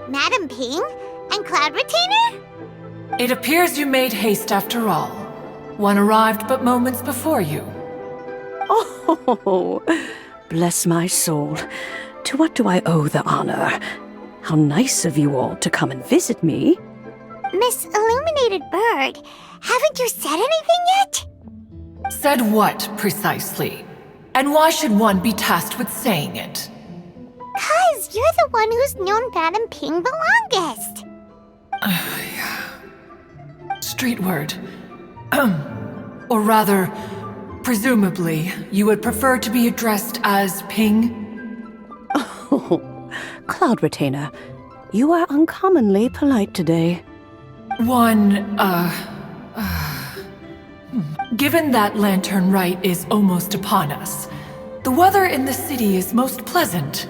Madam Ping? And Cloud Retainer? It appears you made haste after all. One arrived but moments before you. Oh, bless my soul. To what do I owe the honor? How nice of you all to come and visit me. Miss Illuminated Bird, haven't you said anything yet? Said what, precisely? And why should one be tasked with saying it? 'Cause you're the one who's known Madam Ping the longest. Streetward. Or rather, presumably, you would prefer to be addressed as Ping? Oh, Cloud Retainer, you are uncommonly polite today. Given that Lantern Rite is almost upon us, the weather in the city is most pleasant,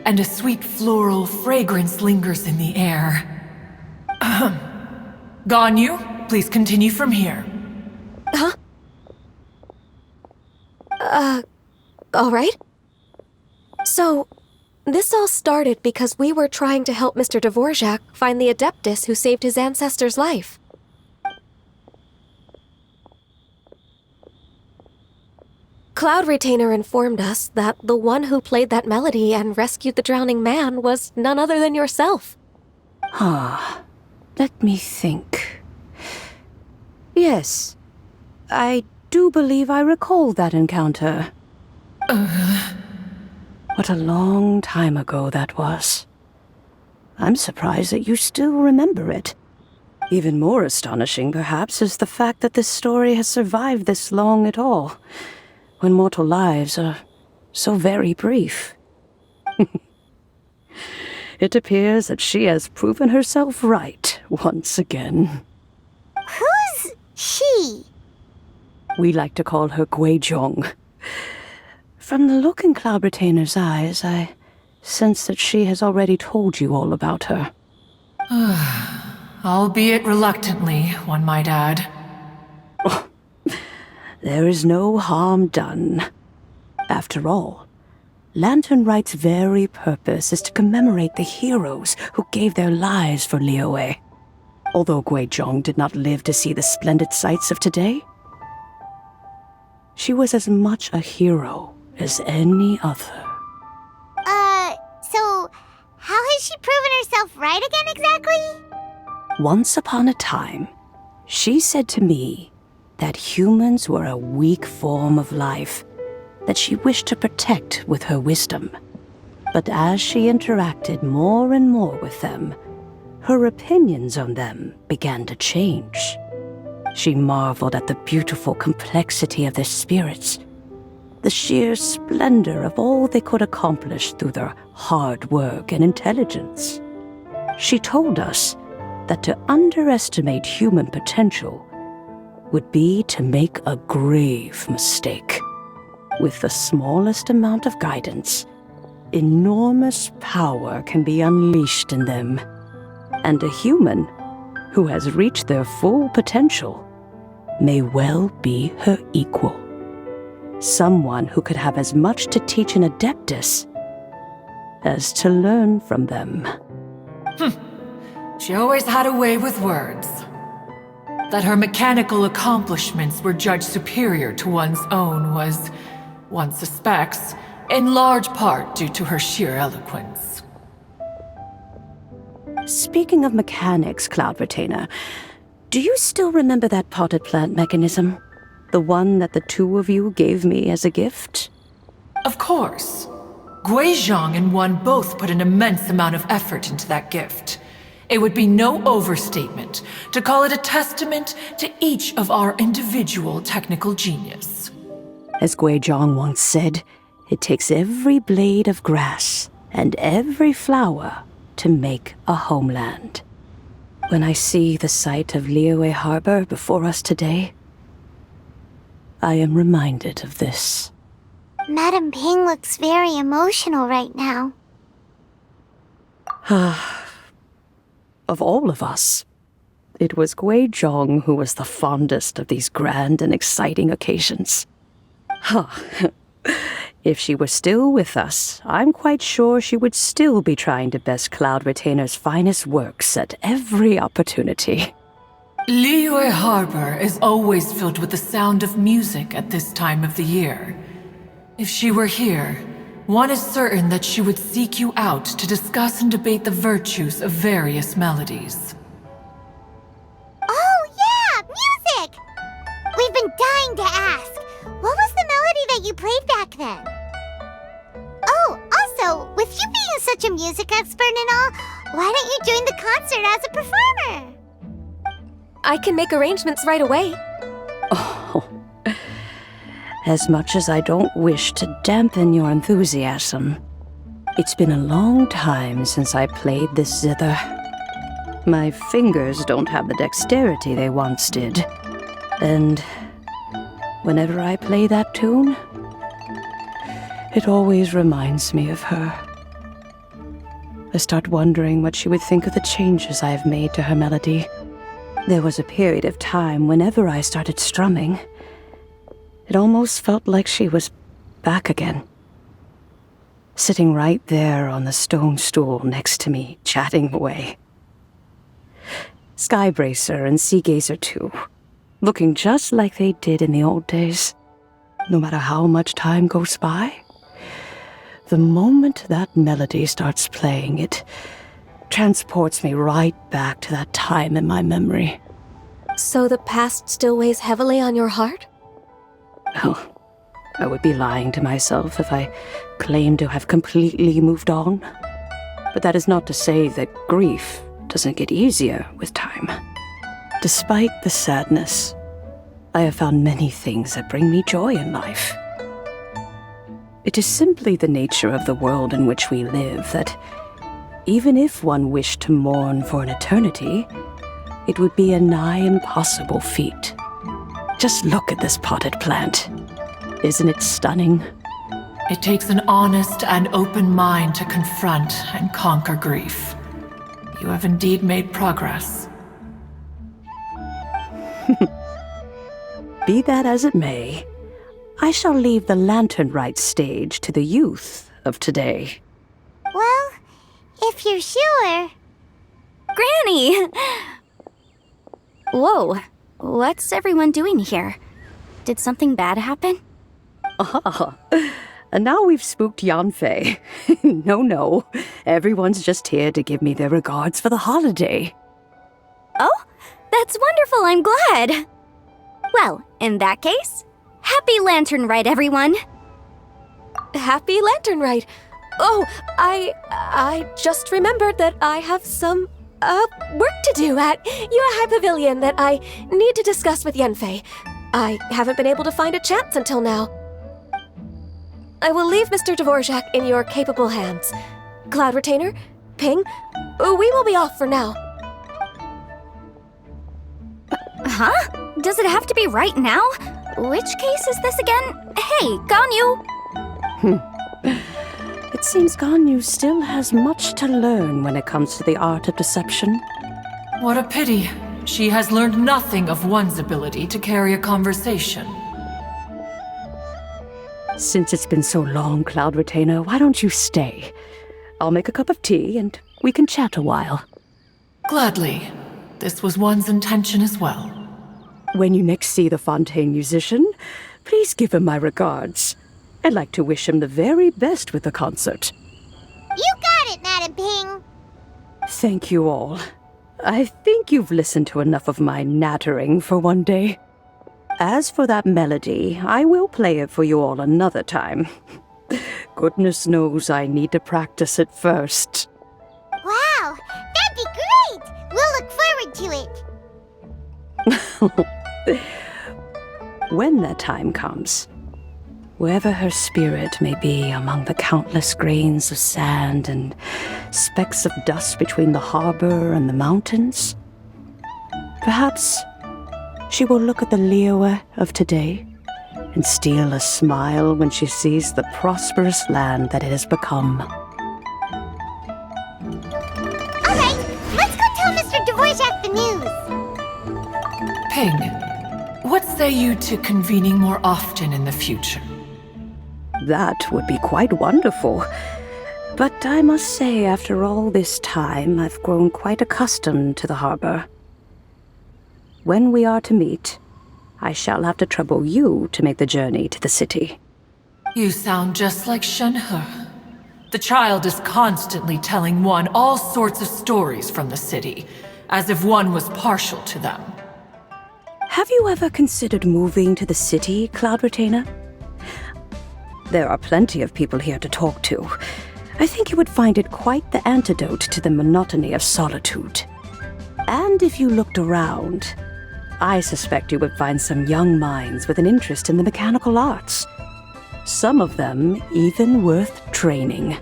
and a sweet floral fragrance lingers in the air. Ganyu, please continue from here. Huh? Alright. So, this all started because we were trying to help Mr. Dvorak find the Adeptus who saved his ancestor's life. Cloud Retainer informed us that the one who played that melody and rescued the drowning man was none other than yourself. Let me think. Yes, I do believe I recall that encounter. What a long time ago that was. I'm surprised that you still remember it. Even more astonishing, perhaps, is the fact that this story has survived this long at all, when mortal lives are so very brief. It appears that she has proven herself right once again. Who's she? We like to call her Guizhong. From the look in Cloud Retainer's eyes, I sense that she has already told you all about her. Albeit reluctantly, one might add. There is no harm done. After all, Lantern Rite's very purpose is to commemorate the heroes who gave their lives for Liyue. Although Guizhong did not live to see the splendid sights of today, she was as much a hero as any other. So how has she proven herself right again exactly? Once upon a time, she said to me that humans were a weak form of life that she wished to protect with her wisdom. But as she interacted more and more with them, her opinions on them began to change. She marveled at the beautiful complexity of their spirits, the sheer splendor of all they could accomplish through their hard work and intelligence. She told us that to underestimate human potential would be to make a grave mistake. With the smallest amount of guidance, enormous power can be unleashed in them. And a human who has reached their full potential may well be her equal. Someone who could have as much to teach an Adeptus as to learn from them. She always had a way with words. That her mechanical accomplishments were judged superior to one's own was, one suspects, in large part due to her sheer eloquence. Speaking of mechanics, Cloud Retainer, do you still remember that potted plant mechanism? The one that the two of you gave me as a gift? Of course. Guizhong and one both put an immense amount of effort into that gift. It would be no overstatement to call it a testament to each of our individual technical genius. As Guizhong once said, it takes every blade of grass and every flower to make a homeland. When I see the sight of Liyue Harbor before us today, I am reminded of this. Madam Ping looks very emotional right now. Of all of us, it was Guizhong who was the fondest of these grand and exciting occasions. If she were still with us, I'm quite sure she would still be trying to best Cloud Retainer's finest works at every opportunity. Liyue Harbor is always filled with the sound of music at this time of the year. If she were here, one is certain that she would seek you out to discuss and debate the virtues of various melodies. Oh, yeah! Music! We've been dying to ask. What was the melody that you played back then? Oh, also, with you being such a music expert and all, why don't you join the concert as a performer? I can make arrangements right away. Oh, as much as I don't wish to dampen your enthusiasm, it's been a long time since I played this zither. My fingers don't have the dexterity they once did, and whenever I play that tune, it always reminds me of her. I start wondering what she would think of the changes I have made to her melody. There was a period of time whenever I started strumming, it almost felt like she was back again. Sitting right there on the stone stool next to me, chatting away. Skybracer and Seagazer too, looking just like they did in the old days. No matter how much time goes by, the moment that melody starts playing, it transports me right back to that time in my memory. So the past still weighs heavily on your heart? Oh, I would be lying to myself if I claimed to have completely moved on. But that is not to say that grief doesn't get easier with time. Despite the sadness, I have found many things that bring me joy in life. It is simply the nature of the world in which we live that even if one wished to mourn for an eternity, it would be a nigh impossible feat. Just look at this potted plant. Isn't it stunning? It takes an honest and open mind to confront and conquer grief. You have indeed made progress. Be that as it may, I shall leave the lantern rite stage to the youth of today. Well, if you're sure. Granny! Whoa, what's everyone doing here? Did something bad happen? Ah, and now we've spooked Yanfei. No, everyone's just here to give me their regards for the holiday. Oh, that's wonderful, I'm glad! Well, in that case, happy Lantern Rite, everyone! Happy Lantern Rite! Oh, I just remembered that I have some, work to do at Yuehai Pavilion that I need to discuss with Yanfei. I haven't been able to find a chance until now. I will leave Mr. Dvorak in your capable hands. Cloud Retainer, Ping, we will be off for now. Huh? Does it have to be right now? Which case is this again? Hey, Ganyu! It seems Ganyu still has much to learn when it comes to the art of deception. What a pity. She has learned nothing of one's ability to carry a conversation. Since it's been so long, Cloud Retainer, why don't you stay? I'll make a cup of tea and we can chat a while. Gladly. This was one's intention as well. When you next see the Fontaine musician, please give him my regards. I'd like to wish him the very best with the concert. You got it, Madam Ping. Thank you all. I think you've listened to enough of my nattering for one day. As for that melody, I will play it for you all another time. Goodness knows I need to practice it first. Wow, that'd be great! We'll look forward to it. When that time comes, wherever her spirit may be among the countless grains of sand and specks of dust between the harbor and the mountains, perhaps she will look at the Liyue of today and steal a smile when she sees the prosperous land that it has become. All right, let's go tell Mr. Dvorak the news. Ping, what say you to convening more often in the future? That would be quite wonderful. But I must say, after all this time, I've grown quite accustomed to the harbor. When we are to meet, I shall have to trouble you to make the journey to the city. You sound just like Shenhe. The child is constantly telling one all sorts of stories from the city, as if one was partial to them. Have you ever considered moving to the city, Cloud Retainer? There are plenty of people here to talk to. I think you would find it quite the antidote to the monotony of solitude. And if you looked around, I suspect you would find some young minds with an interest in the mechanical arts. Some of them even worth training.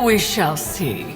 We shall see.